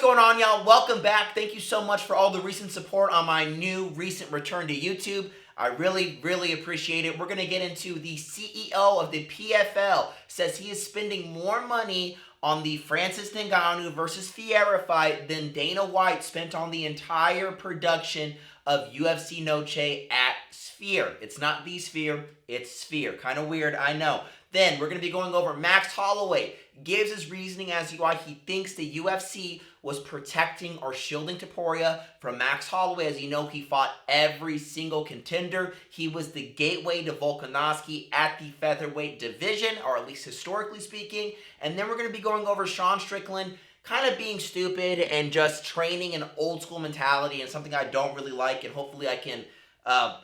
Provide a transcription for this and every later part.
going on, y'all? Welcome back. Thank you so much for all the recent support on my recent return to YouTube. I really appreciate it. We're going to get into the CEO of the PFL says he is spending more money on the Francis Ngannou versus Fiera fight than Dana White spent on the entire production of UFC Noche at Sphere. It's not the Sphere, it's Sphere. Kind of weird, I know. Then we're going to be going over Max Holloway gives his reasoning as to why he thinks the UFC was protecting or shielding Tuporia from Max Holloway. As you know, he fought every single contender. He was the gateway to Volkanovski at the featherweight division, or at least historically speaking. And then we're going to be going over Sean Strickland kind of being stupid and just training an old school mentality, and something I don't really like, and hopefully I can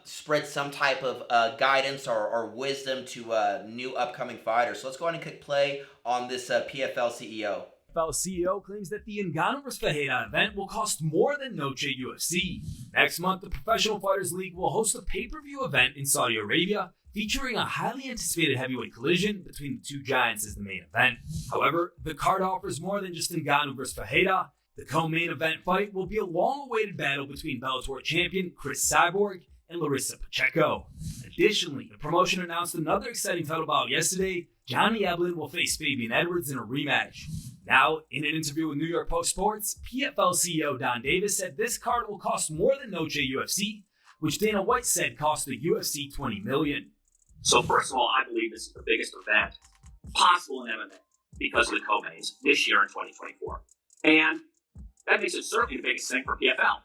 spread some type of guidance or wisdom to new upcoming fighters. So let's go ahead and click play on this PFL CEO. PFL CEO claims that the Ngannou vs. Ferreira event will cost more than Noche UFC. Next month, the Professional Fighters League will host a pay-per-view event in Saudi Arabia featuring a highly anticipated heavyweight collision between the two giants as the main event. However, the card offers more than just Ngannou vs. Ferreira. The co-main event fight will be a long-awaited battle between Bellator champion Chris Cyborg and Larissa Pacheco. Additionally, the promotion announced another exciting title bout yesterday. Johnny Eblen will face Fabian Edwards in a rematch. Now, in an interview with New York Post Sports, PFL CEO Don Davis said this card will cost more than Noche UFC, which Dana White said cost the UFC $20 million. So first of all, I believe this is the biggest event possible in MMA because of the co-mains this year in 2024. And that makes it certainly the biggest thing for PFL.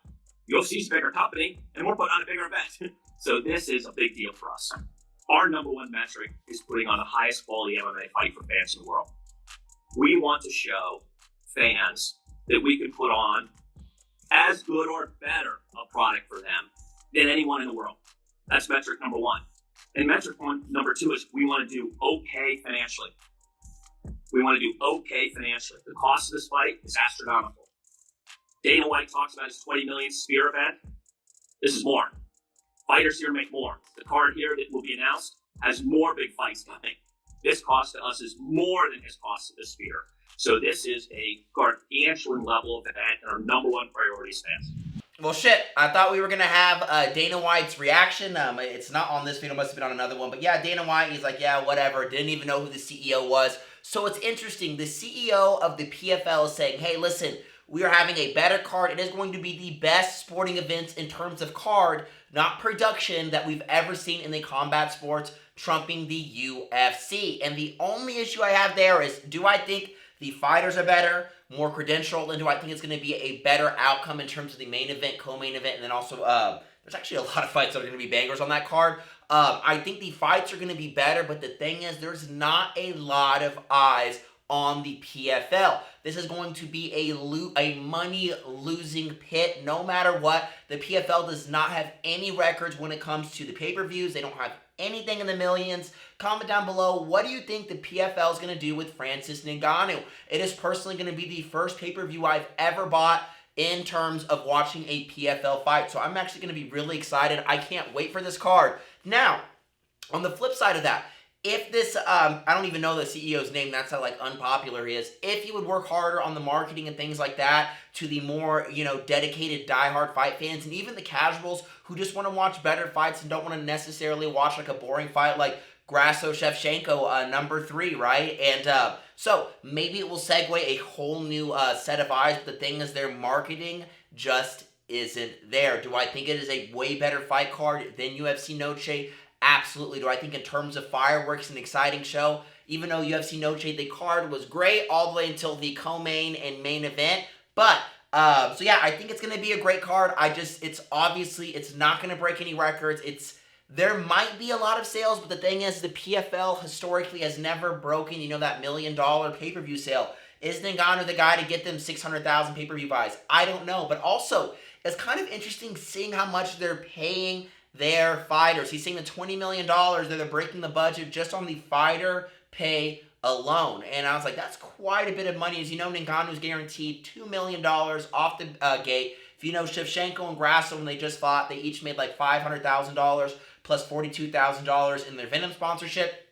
UFC's a bigger company, and we're putting on a bigger event. So this is a big deal for us. Our number one metric is putting on the highest quality MMA fight for fans in the world. We want to show fans that we can put on as good or better a product for them than anyone in the world. That's metric number one. And metric number two is we want to do okay financially. We want to do okay financially. The cost of this fight is astronomical. Dana White talks about his $20 million Sphere event. This is more. Fighters here make more. The card here that will be announced has more big fights coming. This cost to us is more than his cost to the Sphere. So this is a gargantuan level of event and our number one priority as fans. Well, shit, I thought we were going to have Dana White's reaction. It's not on this video, must have been on another one. But yeah, Dana White, he's like, yeah, whatever. Didn't even know who the CEO was. So it's interesting. The CEO of the PFL is saying, hey, listen, we are having a better card. It is going to be the best sporting events in terms of card, not production, that we've ever seen in the combat sports, trumping the UFC. And the only issue I have there is, do I think the fighters are better, more credentialed, and do I think it's going to be a better outcome in terms of the main event, co-main event, and then also there's actually a lot of fights that are going to be bangers on that card. I think the fights are going to be better, but the thing is, there's not a lot of eyes on the PFL. This is going to be a money-losing pit no matter what. The PFL does not have any records when it comes to the pay-per-views. They don't have anything in the millions. Comment down below, what do you think the PFL is going to do with Francis Ngannou? It is personally going to be the first pay-per-view I've ever bought in terms of watching a PFL fight. So I'm actually going to be really excited. I can't wait for this card. Now, on the flip side of that, if this, I don't even know the CEO's name, that's how unpopular he is. If he would work harder on the marketing and things like that to the more, dedicated diehard fight fans and even the casuals who just want to watch better fights and don't want to necessarily watch a boring fight like Grasso-Shevchenko number 3, right? And so maybe it will segue a whole new set of eyes, but the thing is their marketing just isn't there. Do I think it is a way better fight card than UFC Noche? Absolutely. Do I think in terms of fireworks and exciting show, even though UFC Noche, the card was great all the way until the co-main and main event. But, so yeah, I think it's going to be a great card. It's not going to break any records. There might be a lot of sales, but the thing is, the PFL historically has never broken, that $1 million pay-per-view sale. Is Ngannou the guy to get them 600,000 pay-per-view buys? I don't know. But also, it's kind of interesting seeing how much they're paying their fighters. He's saying the $20 million that they're breaking the budget just on the fighter pay alone. And I was like, that's quite a bit of money. As you know, Ngannou's guaranteed $2 million off the gate. If you know Shevchenko and Grasso, when they just fought, they each made like $500,000 plus $42,000 in their Venom sponsorship.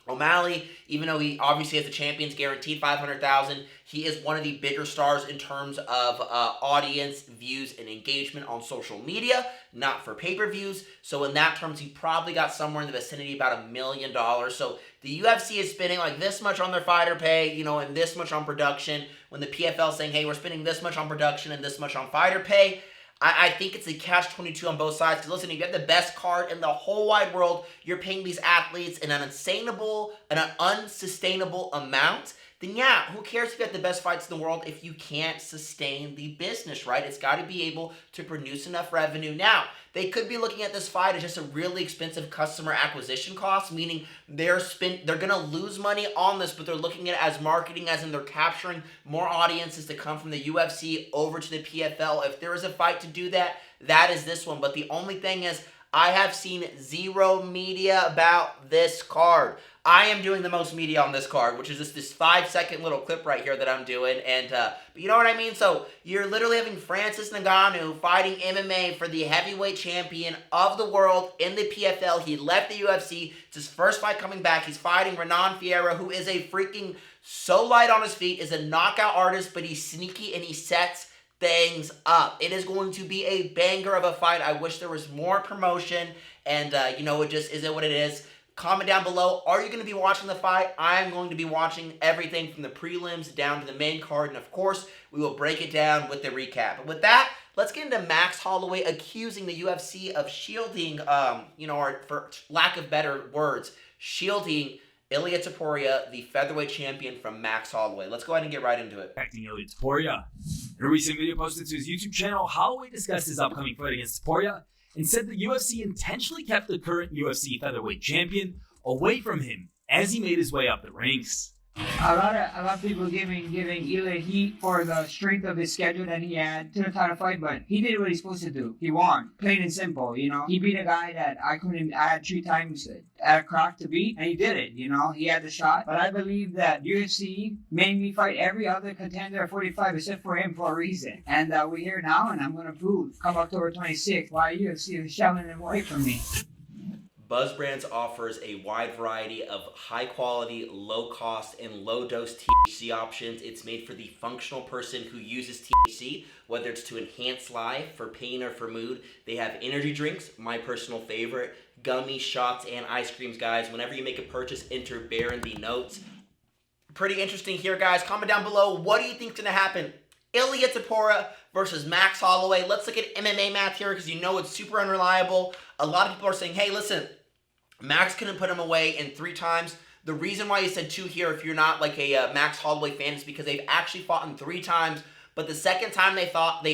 O'Malley, even though he obviously has the champions guaranteed 500,000, he is one of the bigger stars in terms of audience, views, and engagement on social media, not for pay-per-views. So in that terms, he probably got somewhere in the vicinity about $1 million. So the UFC is spending like this much on their fighter pay, and this much on production. When the PFL is saying, hey, we're spending this much on production and this much on fighter pay, I think it's a catch-22 on both sides. Because listen, if you have the best card in the whole wide world, you're paying these athletes an unsustainable amount, then yeah, who cares if you have the best fights in the world if you can't sustain the business, right? It's got to be able to produce enough revenue. Now, they could be looking at this fight as just a really expensive customer acquisition cost, meaning they're going to lose money on this, but they're looking at it as marketing, as in they're capturing more audiences to come from the UFC over to the PFL. If there is a fight to do that, that is this one. But the only thing is, I have seen zero media about this card. I am doing the most media on this card, which is just this 5-second little clip right here that I'm doing. And, but you know what I mean? So you're literally having Francis Ngannou fighting MMA for the heavyweight champion of the world in the PFL. He left the UFC. It's his first fight coming back. He's fighting Renan Fierro, who is a freaking so light on his feet, is a knockout artist, but he's sneaky and he sets things up. It is going to be a banger of a fight. I wish there was more promotion, and it just isn't what it is. Comment down below, are you going to be watching the fight? I'm going to be watching everything from the prelims down to the main card, and of course, we will break it down with the recap. But with that, let's get into Max Holloway accusing the UFC of shielding, or for lack of better words, shielding Ilia Tuporia, the featherweight champion, from Max Holloway. Let's go ahead and get right into it. Affecting Ilia Tuporia. In a recent video posted to his YouTube channel, Holloway discussed his upcoming fight against Tuporia and said the UFC intentionally kept the current UFC featherweight champion away from him as he made his way up the ranks. A lot of people giving Ilia heat for the strength of his schedule that he had to the title fight, but he did what he's supposed to do. He won, plain and simple. He beat a guy that I had 3 times at a crack to beat, and he did it. He had the shot. But I believe that UFC made me fight every other contender at 45 except for him for a reason. And we're here now, and I'm gonna prove come October 26th why UFC is shoving him away from me. Buzz Brands offers a wide variety of high-quality, low-cost, and low-dose THC options. It's made for the functional person who uses THC, whether it's to enhance life, for pain, or for mood. They have energy drinks, my personal favorite, gummies, shots, and ice creams, guys. Whenever you make a purchase, enter Bear in the notes. Pretty interesting here, guys. Comment down below, what do you think's going to happen? Ilia Tuporia versus Max Holloway. Let's look at MMA math here because it's super unreliable. A lot of people are saying, hey, listen, Max couldn't put him away in 3 times. The reason why he said 2 here, if you're not like a Max Holloway fan, is because they've actually fought him 3 times. But the second time they fought,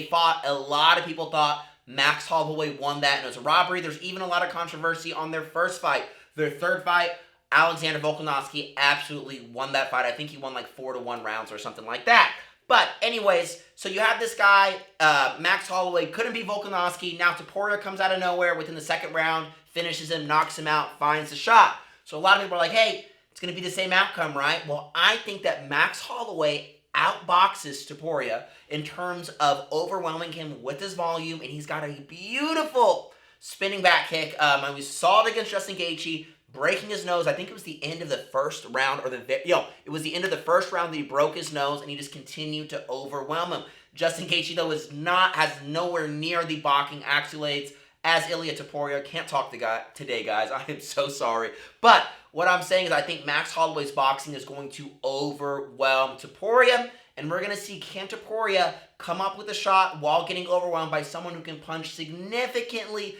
a lot of people thought Max Holloway won that, and it was a robbery. There's even a lot of controversy on their first fight. Their third fight, Alexander Volkanovski absolutely won that fight. I think he won like 4-1 rounds or something like that. But anyways, so you have this guy, Max Holloway, couldn't beat Volkanovski. Now Tuporia comes out of nowhere within the second round, finishes him, knocks him out, finds the shot. So a lot of people are like, hey, it's going to be the same outcome, right? Well, I think that Max Holloway outboxes Tuporia in terms of overwhelming him with his volume, and he's got a beautiful spinning back kick. And we saw it against Justin Gaethje, breaking his nose. I think it was the end of the first round, it was the end of the first round that he broke his nose, and he just continued to overwhelm him. Justin Gaethje, though, has nowhere near the boxing accolades as Ilia Tuporia. Can't talk today, guys. I am so sorry. But what I'm saying is I think Max Holloway's boxing is going to overwhelm Tuporia, and we're going to see can Tuporia come up with a shot while getting overwhelmed by someone who can punch significantly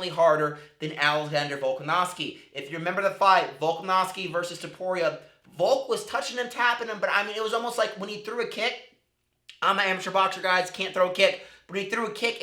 harder than Alexander Volkanovski. If you remember the fight, Volkanovski versus Tuporia, Volk was touching and tapping him, but I mean, it was almost like when he threw a kick. I'm an amateur boxer, guys, can't throw a kick. But when he threw a kick,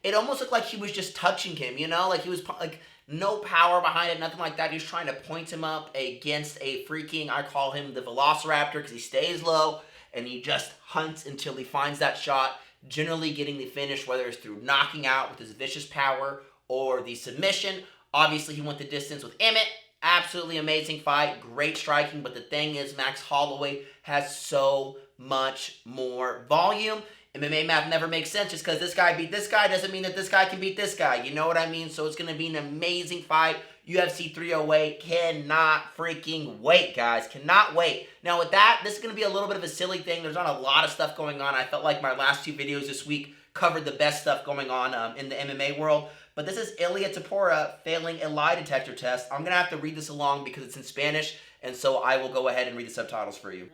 it almost looked like he was just touching him, like he was like no power behind it, nothing like that. He was trying to point him up against a freaking, I call him the Velociraptor because he stays low and he just hunts until he finds that shot, generally getting the finish, whether it's through knocking out with his vicious power or the submission. Obviously, he went the distance with Emmett. Absolutely amazing fight, great striking, but the thing is, Max Holloway has so much more volume. MMA math never makes sense. Just because this guy beat this guy doesn't mean that this guy can beat this guy. You know what I mean? So it's going to be an amazing fight. UFC 308. Cannot freaking wait, guys. Cannot wait. Now with that, this is going to be a little bit of a silly thing. There's not a lot of stuff going on. I felt like my last 2 videos this week covered the best stuff going on in the MMA world. But this is Ilia Tuporia failing a lie detector test. I'm going to have to read this along because it's in Spanish, and so I will go ahead and read the subtitles for you.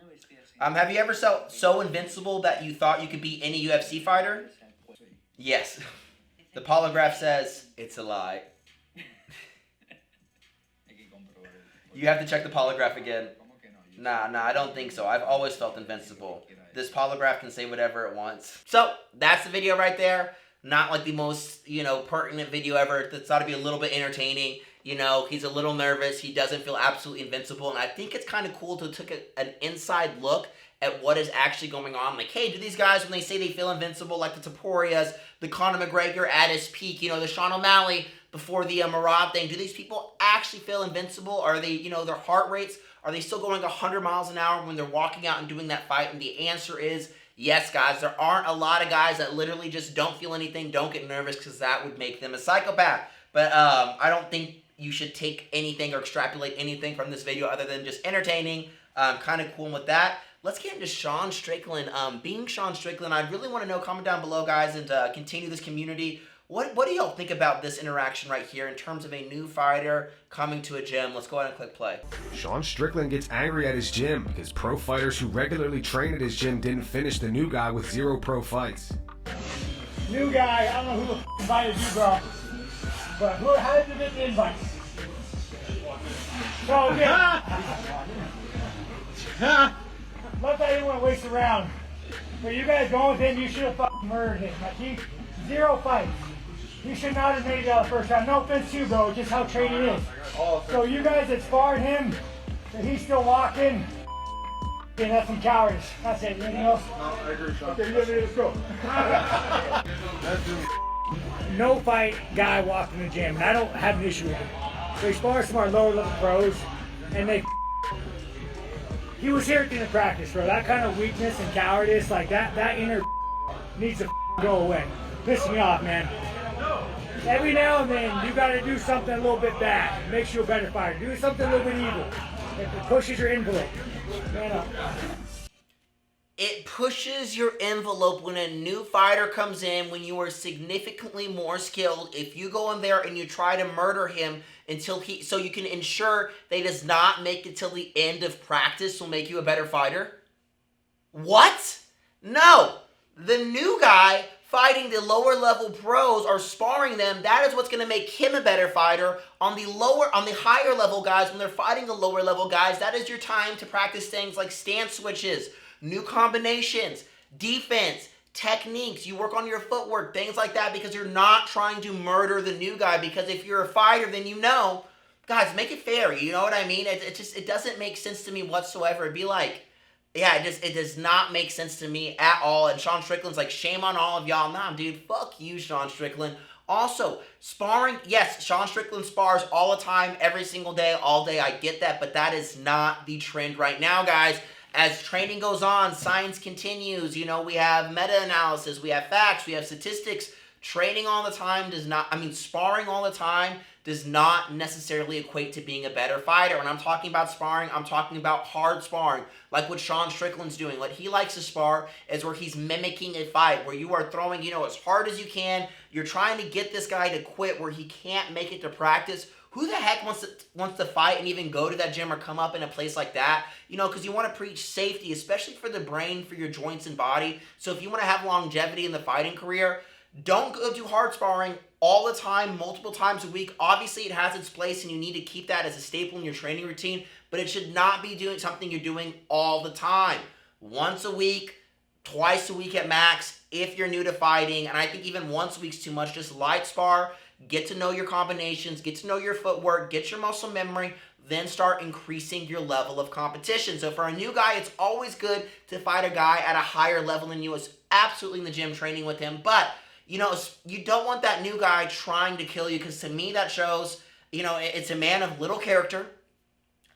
Have you ever felt so invincible that you thought you could beat any UFC fighter? Yes. The polygraph says it's a lie. You have to check the polygraph again. Nah, I don't think so. I've always felt invincible. This polygraph can say whatever it wants. So, that's the video right there. Not like the most, pertinent video ever. It's got to be a little bit entertaining. He's a little nervous. He doesn't feel absolutely invincible. And I think it's kind of cool to take an inside look at what is actually going on. Like, hey, do these guys, when they say they feel invincible, like the Tuporias, the Conor McGregor at his peak, the Sean O'Malley before the Murad thing, do these people actually feel invincible? Are they, their heart rates, are they still going 100 miles an hour when they're walking out and doing that fight? And the answer is yes, guys. There aren't a lot of guys that literally just don't feel anything, don't get nervous, because that would make them a psychopath. But I don't think you should take anything or extrapolate anything from this video other than just entertaining, kind of cool. And with that, let's get into Sean Strickland. Being Sean Strickland, I really want to know, comment down below, guys, and continue this community. What do y'all think about this interaction right here in terms of a new fighter coming to a gym? Let's go ahead and click play. Sean Strickland gets angry at his gym because pro fighters who regularly train at his gym didn't finish the new guy with 0 pro fights. New guy, I don't know who the f invited you, bro. But how did you get the invite? So again, love that you want to waste around. But you guys going with him, you should have fucking murdered him. Like he 0 fights. He should not have made it out the first time. No offense to you, bro, just how training is. So you guys that sparred him, that he's still walking, and that's some cowardice. That's it. Anything else? No, I agree, Sean. Okay, let's go. No fight guy walked in the gym, and I don't have an issue with him. So he spars some of our lower level pros, and he was here at the end of practice, bro. That kind of weakness and cowardice, like that inner needs to go away. Pissing me off, man. Every now and then, you got to do something a little bit bad. It makes you a better fighter. Do something a little bit evil. If it pushes your envelope. Man up. It pushes your envelope when a new fighter comes in, when you are significantly more skilled. If you go in there and you try to murder him so you can ensure that he does not make it till the end of practice will make you a better fighter. What? No. The new guy fighting the lower level pros or sparring them, that is what's going to make him a better fighter. On the higher level guys, when they're fighting the lower level guys, that is your time to practice things like stance switches, new combinations, defense, techniques. You work on your footwork, things like that, because you're not trying to murder the new guy. Because if you're a fighter, then guys, make it fair. You know what I mean? It doesn't make sense to me whatsoever. It'd be like, yeah, it does not make sense to me at all. And Sean Strickland's like, shame on all of y'all. Nah, dude, fuck you, Sean Strickland. Also, sparring, yes, Sean Strickland spars all the time, every single day, all day. I get that, but that is not the trend right now, guys. As training goes on, science continues. We have meta-analysis, we have facts, we have statistics. Training all the time sparring all the time does not necessarily equate to being a better fighter. When I'm talking about sparring, I'm talking about hard sparring, like what Sean Strickland's doing. What he likes to spar is where he's mimicking a fight, where you are throwing, as hard as you can. You're trying to get this guy to quit where he can't make it to practice. Who the heck wants to fight and even go to that gym or come up in a place like that? Because you want to preach safety, especially for the brain, for your joints and body. So if you want to have longevity in the fighting career, don't go do hard sparring all the time, multiple times a week. Obviously, it has its place, and you need to keep that as a staple in your training routine, but it should not be doing something you're doing all the time. Once a week, twice a week at max, if you're new to fighting, and I think even once a week's too much. Just light spar, get to know your combinations, get to know your footwork, get your muscle memory, then start increasing your level of competition. So for a new guy, it's always good to fight a guy at a higher level than you. It's absolutely in the gym training with him, but you don't want that new guy trying to kill you, because to me that shows, it's a man of little character,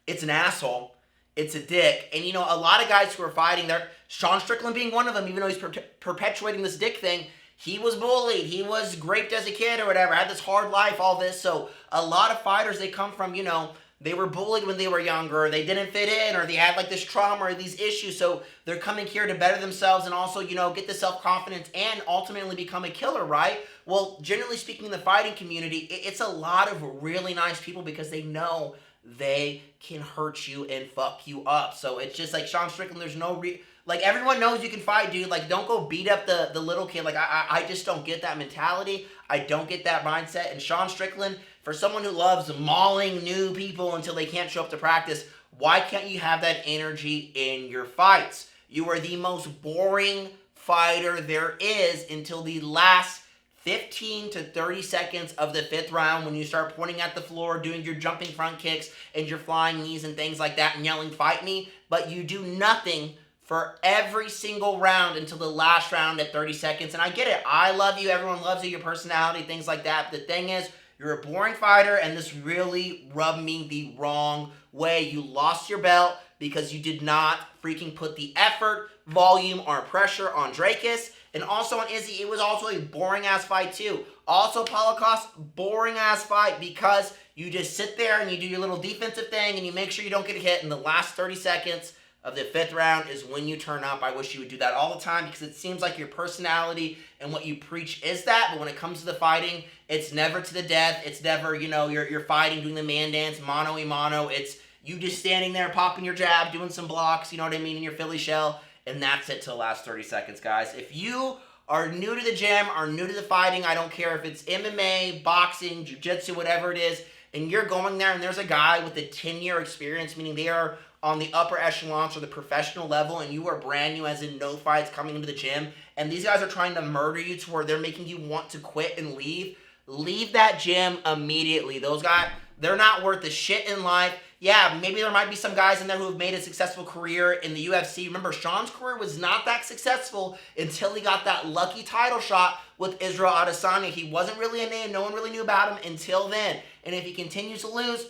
it's an asshole, it's a dick, and a lot of guys who are fighting, Sean Strickland being one of them, even though he's perpetuating this dick thing, he was bullied, he was raped as a kid or whatever, had this hard life, all this. So a lot of fighters, they come from, they were bullied when they were younger, they didn't fit in, or they had like this trauma or these issues. So they're coming here to better themselves and also, get the self-confidence and ultimately become a killer, right? Well, generally speaking, in the fighting community, it's a lot of really nice people because they know they can hurt you and fuck you up. So it's just like Sean Strickland, there's no like, everyone knows you can fight, dude. Like, don't go beat up the little kid. Like, I just don't get that mentality. I don't get that mindset. And Sean Strickland, for someone who loves mauling new people until they can't show up to practice, why can't you have that energy in your fights? You are the most boring fighter there is until the last 15 to 30 seconds of the 5th round when you start pointing at the floor, doing your jumping front kicks and your flying knees and things like that and yelling, "Fight me," but you do nothing for every single round until the last round at 30 seconds. And I get it. I love you. Everyone loves you, your personality, things like that. But the thing is, you're a boring fighter, and this really rubbed me the wrong way. You lost your belt because you did not freaking put the effort, volume, or pressure on Drakus. And also on Izzy, it was also a boring-ass fight too. Also, Holocaust, boring-ass fight because you just sit there and you do your little defensive thing and you make sure you don't get hit in the last 30 seconds of the 5th round is when you turn up. I wish you would do that all the time because it seems like your personality and what you preach is that, but when it comes to the fighting, it's never to the death. It's never, you're fighting, doing the man dance, mano a mano. It's you just standing there, popping your jab, doing some blocks, you know what I mean, in your Philly shell, and that's it till the last 30 seconds, guys. If you are new to the gym, are new to the fighting, I don't care if it's MMA, boxing, jiu-jitsu, whatever it is, and you're going there and there's a guy with a 10-year experience, meaning they are on the upper echelons or the professional level, and you are brand new, as in no fights, coming into the gym, and these guys are trying to murder you to where they're making you want to quit and leave that gym immediately. Those guys, they're not worth the shit in life. Yeah, maybe there might be some guys in there who have made a successful career in the UFC. Remember, Sean's career was not that successful until he got that lucky title shot with Israel Adesanya. He wasn't really a name. No one really knew about him until then. And if he continues to lose,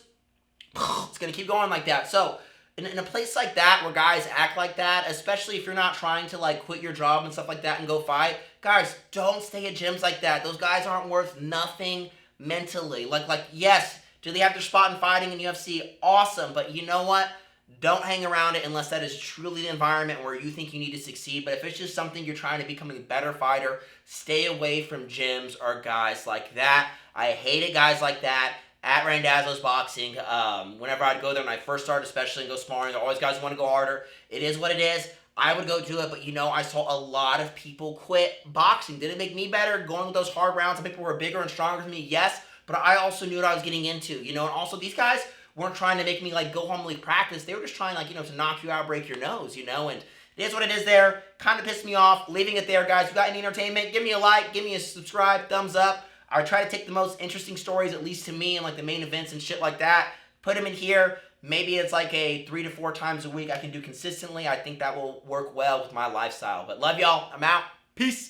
it's going to keep going like that. So, in a place like that where guys act like that, especially if you're not trying to like quit your job and stuff like that and go fight, guys, don't stay at gyms like that. Those guys aren't worth nothing mentally. Like yes, do they have their spot in fighting in UFC? Awesome, but you know what? Don't hang around it unless that is truly the environment where you think you need to succeed. But if it's just something you're trying to become a better fighter, stay away from gyms or guys like that. I hated guys like that. At Randazzo's Boxing, whenever I'd go there when I first started, especially, and go sparring, always guys want to go harder. It is what it is. I would go do it, but I saw a lot of people quit boxing. Did it make me better going with those hard rounds? Some people were bigger and stronger than me, yes, but I also knew what I was getting into, and also these guys weren't trying to make me like go home and leave practice. They were just trying to knock you out, break your nose, and it is what it is there. Kind of pissed me off. Leaving it there, guys. If you got any entertainment, give me a like, give me a subscribe, thumbs up. I try to take the most interesting stories, at least to me, and like the main events and shit like that, put them in here. Maybe it's like a 3 to 4 times a week I can do consistently. I think that will work well with my lifestyle. But love y'all. I'm out. Peace.